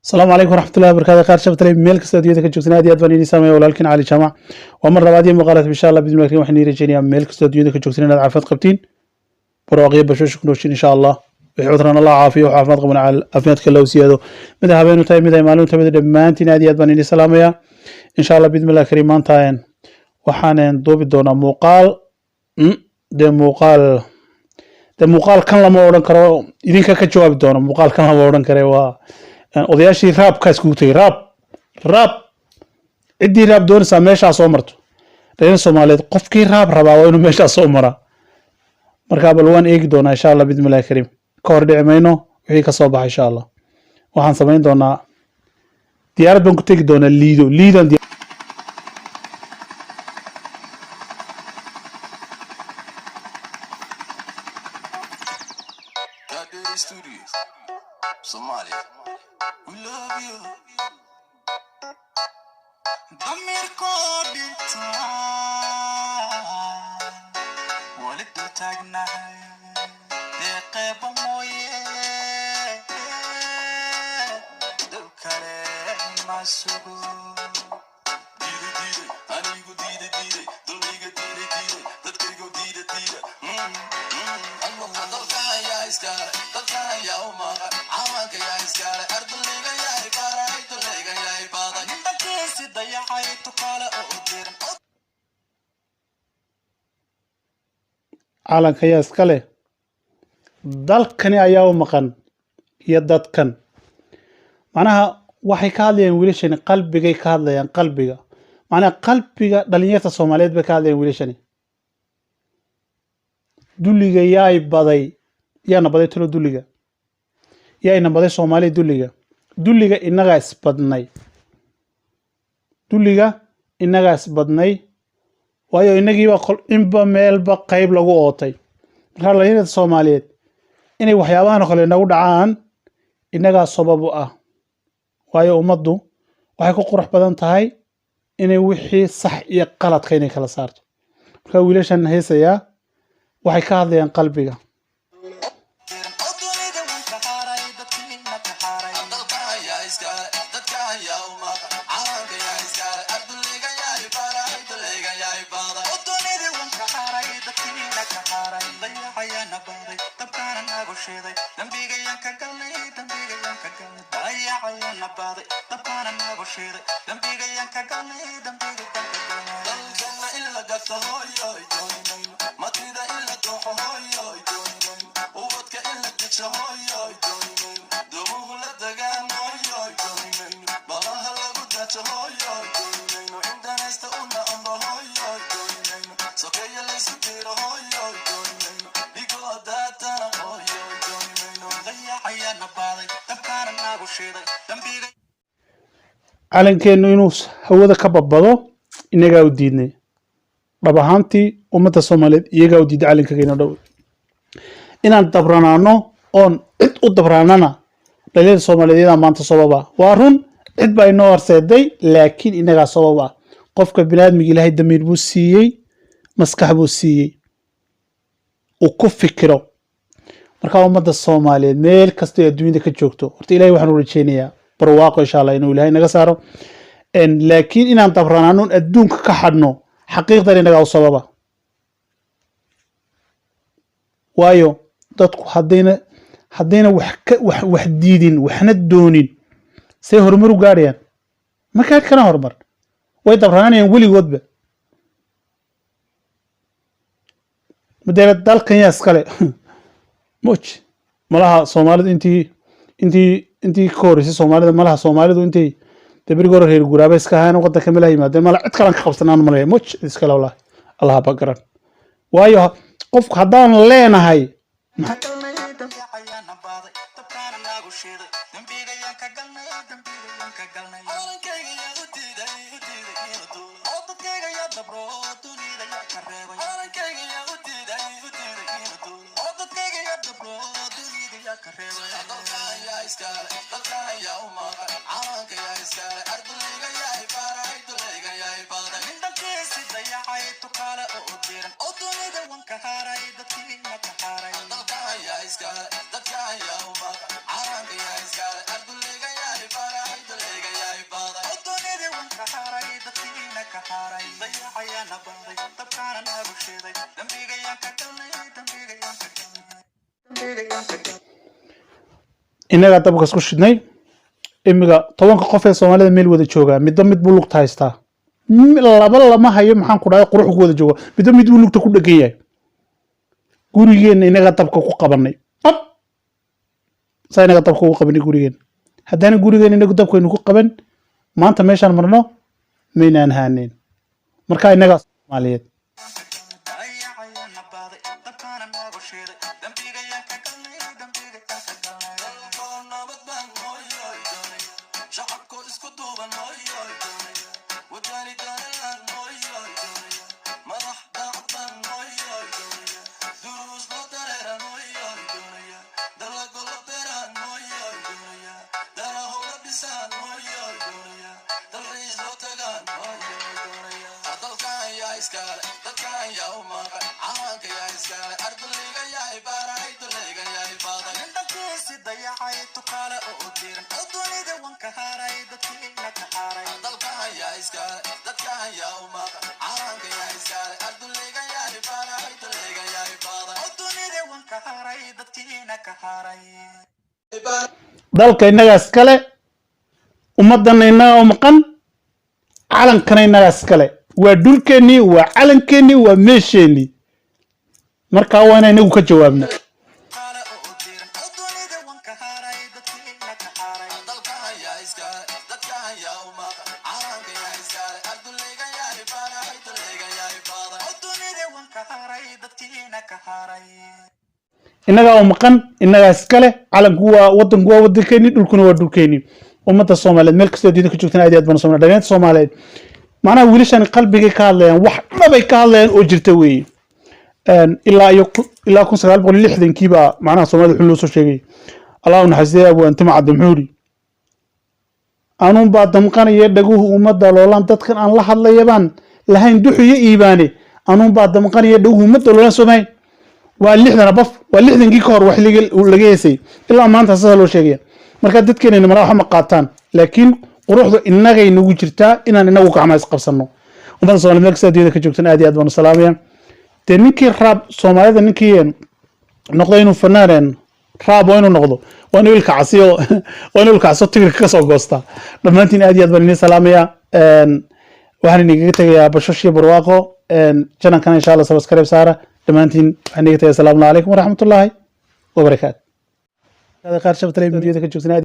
السلام عليكم ورحمة الله وبركاته. خير شباب تلي ميل كasta adduunyada ka joogsan aad iyo aad baan idin saamaya walaalkiin cali jaamac waa mar labaad iyo muuqaalada insha Allah bidin laakiin waxaan rajaynayaa meel kasta adduunyada ka joogsan inaad caafimaad qabtiin barwaaqo basho ku nooshin insha Allah wixii cudurna Allah caafiyo waxa caafimaad qabana caafimaadka loo siyaado mid habeenu tahay mid ay maalin tahay dhammaantiin aad iyo aad baan idin salaamaya insha Allah bidin laakiin kariim maanta waxaan duubi doonaa muuqaal kan lama oran karo idinka ka jawaabi doono muuqaal kan lama oran karo waa odayaashii raabkaas kugu tagay raab ciddii raab doonaysaa meeshaa soo marto reer Soomaaliyeed qofkii raab rabaa waa inuu meeshaa soo maraa marka bal waan eegi doonaa insha Allah bidmilaahi kariim ka hor dhici mayno wixii ka soo baxay insha Allah waxaan samayn doonaa diyaarad baan ku tagi doonaa liidan Somalia, we love you. Damir kodita, walid tagna, deqeba moye, dukare masugo. Dire, anigo dire, doliga dire, dadkigo dire. Allah ya iskara, ya umaga. caalanka ayaa iska leh dalkani ayaa u maqan iyo dadkan macnaha waxay ka hadlayaan wiilashani qalbigay ka hadlayaan qalbiga macnaha qalbiga dhalinyarta Soomaaliyeed bay ka hadlayaan wiilashani dulliga yaay baday yaana baday talo dulliga yaayna baday Soomaali dulliga inaga isbadnay waayo inagiiba inba meelba qayb lagu ootay marka dhalinyarada Soomaaliyeed inay waxyaabahan kale nagu dhacaan inaga sabab u ah waayo ummaddu waxay ku qurux badan tahay inay wixii sax iyo qalad ka inay kala saarto marka wiilashan heesaya waxay ka hadlayaan qalbiga calankeenu inuu hawada ka babado inaga u diidnay dhab ahaantii ummadda Soomaaliyeed iyaga u diiday calankeena dhow inaan dabranaano oon cid u dabraanana dhalinyarada Soomaaliyeed maanta sababa waa run cid baa inoo horseeday laakiin inaga sababa qofka bini'aadmiga Ilaahay damiir buu siiyay maskax buu siiyay oo ku fikiro marka ummadda Soomaaliyeed meel kasta adduunyada ka joogto horta Ilaahay waxaan u rajaynayaa barwaaqo insha Allah inuu Ilaahay naga saaro laakiin inaan dabranaano adduunka ka xadno xaqiiqdan inaga u sababa waayo dadku hadayna wax diidin waxna doonin say horumar u gaarayaan ma ka kana horumar way dabranayaan weligoodba madeera dalkan yaa iskale malaha Soomaalidu intii ka horeysay Soomaalida malaha Soomaalidu intii dabiriga hore reer guraaba iska ahaan wadanka meel yimaadeen malaha cid kale ka qabsanaan malay iska lawla Allah ba garan waayo qofku hadaan leenahay Dadka ya uma, aranka ya iskale, ardulliga ya ibaara. inaga dabka isku shidnay imiga 10 qof ee Soomaalida meel wada jooga midba mid buu lugta haystaa laba lama hayo maxaan ku dhahay qurux ku wada jooga midba mid buu lugta ku dhagan yahay gurigeena inaga dabka ku qabanay saynaga dabka ku qabanay gurigeena haddana gurigeena inaga dabka ku qaban maanta meeshaan marno meynaan haaneen marka inaga Soomaaliyeed dalka inaga iskale ummadana inaga maqan calankana inaga iskale waa dhulkeeni waa calankeeni waa meesheeni marka waa inagu ka jawaabna inaga oo maqan inaga iskale calanku waa wadankeeni dhulkuna waa dhulkeeni ummada Soomaaliyeed meel kasta diinta ka joogtaan aad baan Soomaaliyeed dhageynta Soomaaliyeed macnaha wiilashan qalbiga ka hadlayaan wax dhabay ka hadlayaan oo jirta weey ilaa 1960 kiiba macnaha Soomaaliyeed wuxuu loo soo sheegay Allahu naxariisto Abu Antima Cadamhuuri aanun baa damqanaya dhaguhu ummada loolan dadkan aan la hadlayabaan lahayn duxiyo iibaane aanun baa damqanaya dhaguhu ummada loolan Soomaaliyeed waa 60 baf waa 60 ka hor wax laga heesay ilaa maanta saas loo sheegay marka dadkeena ma waxa ma qaataan laakiin quruxdu inaga inagu jirtaa inaan inagu gacmays qabsano umada Soomaaliyeed ka joogtaan aad baan salaamaya ninkii raab Soomaalida ninkii noqday inuu fanaan raab oo inuu noqdo waa inuu ilka casiyo waa inuu ilka casiyo tigir ka soo goosta dhamaantiin aad baan salaamaya waxaan inaga tagayaa bashooshiyo barwaaqo channelkan insha Allah subscribe saara dhamaantiin waxaan inaga tagayaa salaamu alaykum wa rahmatullaahi wa barakaatuh هذا قارش بتلاقي فيديو ذاك